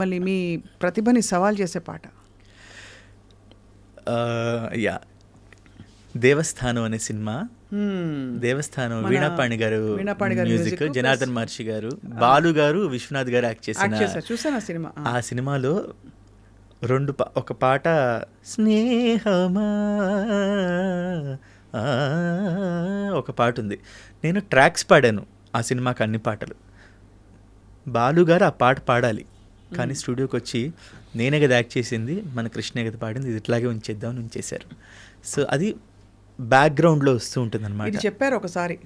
మళ్ళీ మీ ప్రతిభని సవాల్ చేసే పాట? యా దేవస్థానం అనే సినిమా. దేవస్థానం వీణాపాణి గారు మ్యూజిక్, జనార్దన్ మహర్షి గారు, బాలు గారు, విశ్వనాథ్ గారు యాక్ట్ చూసాను సినిమా. ఆ సినిమాలో ఒక పాట స్నేహమా ఒక పాట ఉంది. నేను ట్రాక్స్ పాడాను ఆ సినిమాకి, అన్ని పాటలు. బాలు గారు ఆ పాట పాడాలి కానీ స్టూడియోకి వచ్చి నేనే కదా యాక్ట్ చేసింది, మన కృష్ణే కదా పాడింది, ఇది ఇట్లాగే ఉంచేద్దామని ఉంచేశారు. సో అది బ్యాక్గ్రౌండ్లో వస్తూ ఉంటుంది అనమాట. ఇది చెప్పారు ఒకసారి,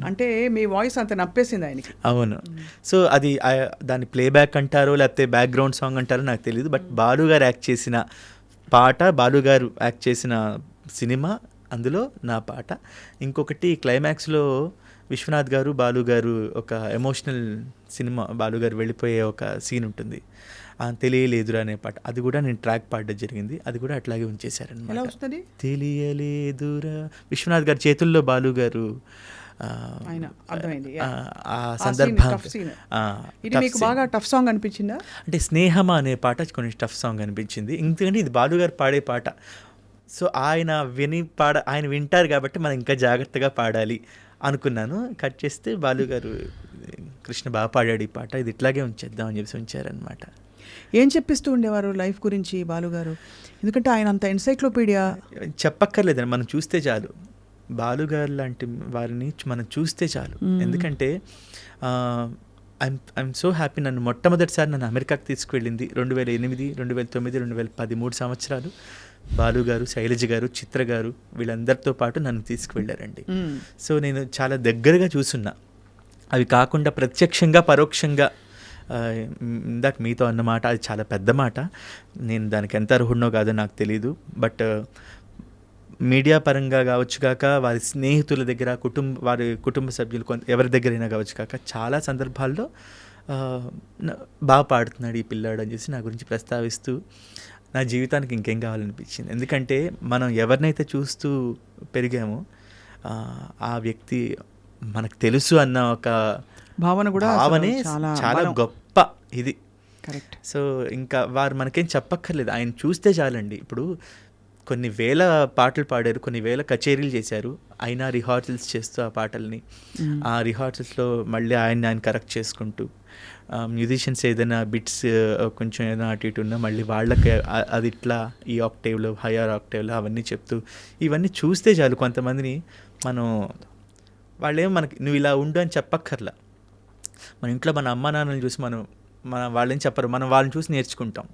అంటే మీ వాయిస్ అంత నప్పేసింది ఆయనకి. అవును. సో అది దాన్ని ప్లేబ్యాక్ అంటారో లేకపోతే బ్యాక్గ్రౌండ్ సాంగ్ అంటారో నాకు తెలియదు. బట్ బాలు గారు యాక్ట్ చేసిన పాట, బాలు గారు యాక్ట్ చేసిన సినిమా, అందులో నా పాట. ఇంకొకటి క్లైమాక్స్లో విశ్వనాథ్ గారు, బాలు గారు ఒక ఎమోషనల్ సినిమా, బాలు గారు వెళ్ళిపోయే ఒక సీన్ ఉంటుంది, తెలియలేదురా అనే పాట. అది కూడా నేను ట్రాక్ పాడడం జరిగింది. అది కూడా అట్లాగే ఉంచేశారన్నమాట. తెలియలేదురా విశ్వనాథ్ గారి చేతుల్లో బాలు గారు ఆ సందర్భం బాగా టఫ్ సాంగ్ అనిపించిందా? అంటే స్నేహమా అనే పాట కొంచెం టఫ్ సాంగ్ అనిపించింది, ఎందుకంటే ఇది బాలు గారు పాడే పాట. సో ఆయన వింటారు కాబట్టి మనం ఇంకా జాగ్రత్తగా పాడాలి అనుకున్నాను. కట్ చేస్తే బాలు గారు కృష్ణ బాగా పాడాడు ఈ పాట, ఇది ఇట్లాగే ఉంచేద్దాం అని చెప్పి ఉంచారనమాట. ఏం చెప్పిస్తూ ఉండేవారు లైఫ్ గురించి బాలు గారు? ఎందుకంటే ఆయన అంత ఎన్సైక్లోపీడియా. చెప్పక్కర్లేదండి, మనం చూస్తే చాలు. బాలు గారు లాంటి వారిని మనం చూస్తే చాలు. ఎందుకంటే ఐఎమ్ సో హ్యాపీ. మొట్టమొదటిసారి నన్ను అమెరికాకి తీసుకువెళ్ళింది 2008, 2009, 2010 3 సంవత్సరాలు బాలు గారు, శైలజ గారు, చిత్ర గారు, వీళ్ళందరితో పాటు నన్ను తీసుకువెళ్ళారండి. సో నేను చాలా దగ్గరగా చూసున్నా. అవి కాకుండా ప్రత్యక్షంగా, పరోక్షంగా, ఇందాక మీతో అన్నమాట అది చాలా పెద్ద మాట, నేను దానికి ఎంత అర్హుడినో కాదో నాకు తెలీదు. బట్ మీడియా పరంగా కావచ్చు కాక, వారి స్నేహితుల దగ్గర, వారి కుటుంబ సభ్యులు ఎవరి దగ్గరైనా కావచ్చు కాక, చాలా సందర్భాల్లో బాగా పాడుతున్నాడు ఈ పిల్లాడు అని చెప్పి నా గురించి ప్రస్తావిస్తూ నా జీవితానికి ఇంకేం కావాలనిపించింది. ఎందుకంటే మనం ఎవరినైతే చూస్తూ పెరిగామో ఆ వ్యక్తి మనకు తెలుసు అన్న ఒక భావనే చాలా గొప్ప ఇది. కరెక్ట్. సో ఇంకా వారు మనకేం చెప్పక్కర్లేదు, ఆయన చూస్తే చాలండి. ఇప్పుడు కొన్ని వేల పాటలు పాడారు, కొన్ని వేల కచేరీలు చేశారు, అయినా రిహార్సల్స్ చేస్తూ ఆ పాటల్ని, ఆ రిహార్సల్స్లో మళ్ళీ ఆయన కరెక్ట్ చేసుకుంటూ, మ్యూజిషియన్స్ ఏదైనా బిట్స్ కొంచెం ఏదైనా అటు ఇటు ఉన్నా మళ్ళీ వాళ్ళకి అది ఇట్లా ఈ ఆక్టేవ్లో, హయ్యర్ ఆక్టేవ్లో అవన్నీ చెప్తూ, ఇవన్నీ చూస్తే చాలు కొంతమందిని మనం, వాళ్ళేమో మనకి నువ్వు ఇలా ఉండు అని చెప్పక్కర్లా. మన ఇంట్లో మన అమ్మ నాన్నని చూసి మన వాళ్ళేం చెప్పరు, మనం వాళ్ళని చూసి నేర్చుకుంటాం.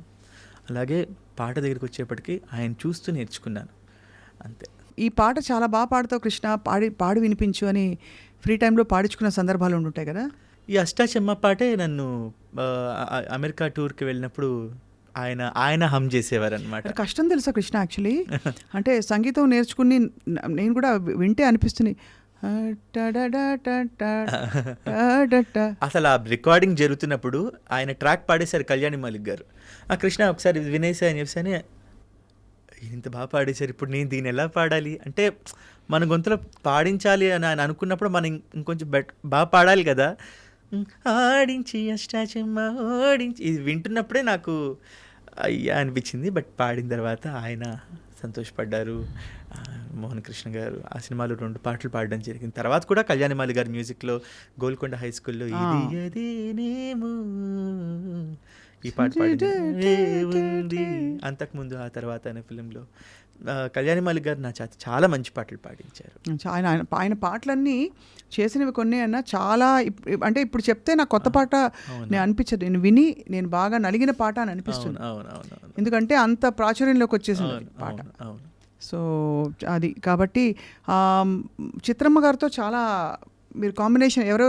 అలాగే పాట దగ్గరికి వచ్చేప్పటికి ఆయన చూస్తూ నేర్చుకున్నాను, అంతే. ఈ పాట చాలా బాగా పాడుతావు కృష్ణ, పాడి వినిపించు అని ఫ్రీ టైంలో పాడించుకున్న సందర్భాలు ఉండుంటాయి కదా? ఈ అష్టాచెమ్మ పాటే నన్ను అమెరికా టూర్కి వెళ్ళినప్పుడు ఆయన హమ్ చేసేవారు అనమాట. కష్టం తెలుసా కృష్ణ యాక్చువల్లీ, అంటే సంగీతం నేర్చుకుని నేను కూడా వింటే అనిపిస్తుంది అసలు ఆ రికార్డింగ్ జరుగుతున్నప్పుడు ఆయన ట్రాక్ పాడేశారు కళ్యాణి మాలిక్ గారు. ఆ కృష్ణ ఒకసారి వినేసా అని చెప్పి, ఇంత బాగా పాడేశారు, ఇప్పుడు నేను దీన్ని ఎలా పాడాలి అంటే, మన గొంతులో పాడించాలి అని ఆయన అనుకున్నప్పుడు మనం ఇంకొంచెం బాగా పాడాలి కదా. ఆడించి అష్టాచెమ్మ ఓడించి, ఇది వింటున్నప్పుడే నాకు అయ్యా అనిపించింది. బట్ పాడిన తర్వాత ఆయన సంతోషపడ్డారు. మోహన్ కృష్ణ గారు ఆ సినిమాలో 2 పాటలు పాడడం జరిగింది. తర్వాత కూడా కళ్యాణి మాలి గారి మ్యూజిక్లో గోల్కొండ హై స్కూల్లో ఈ పాట పాడింది. అంతకుముందు ఆ తర్వాత అనే ఫిలింలో కళ్యాణి మాలిక్ గారు నా చేత చాలా మంచి పాటలు పాడించారు. ఆయన పాటలన్నీ చేసినవి కొన్ని అన్నా చాలా, అంటే ఇప్పుడు చెప్తే నాకు కొత్త పాట నేను అనిపించదు, నేను విని నేను బాగా నలిగిన పాట అని అనిపిస్తుంది. ఎందుకంటే అంత ప్రాచుర్యంలోకి వచ్చేసింది పాట. సో అది కాబట్టి చిత్రమ్మ గారితో చాలా మీరు కాంబినేషన్ ఎవరో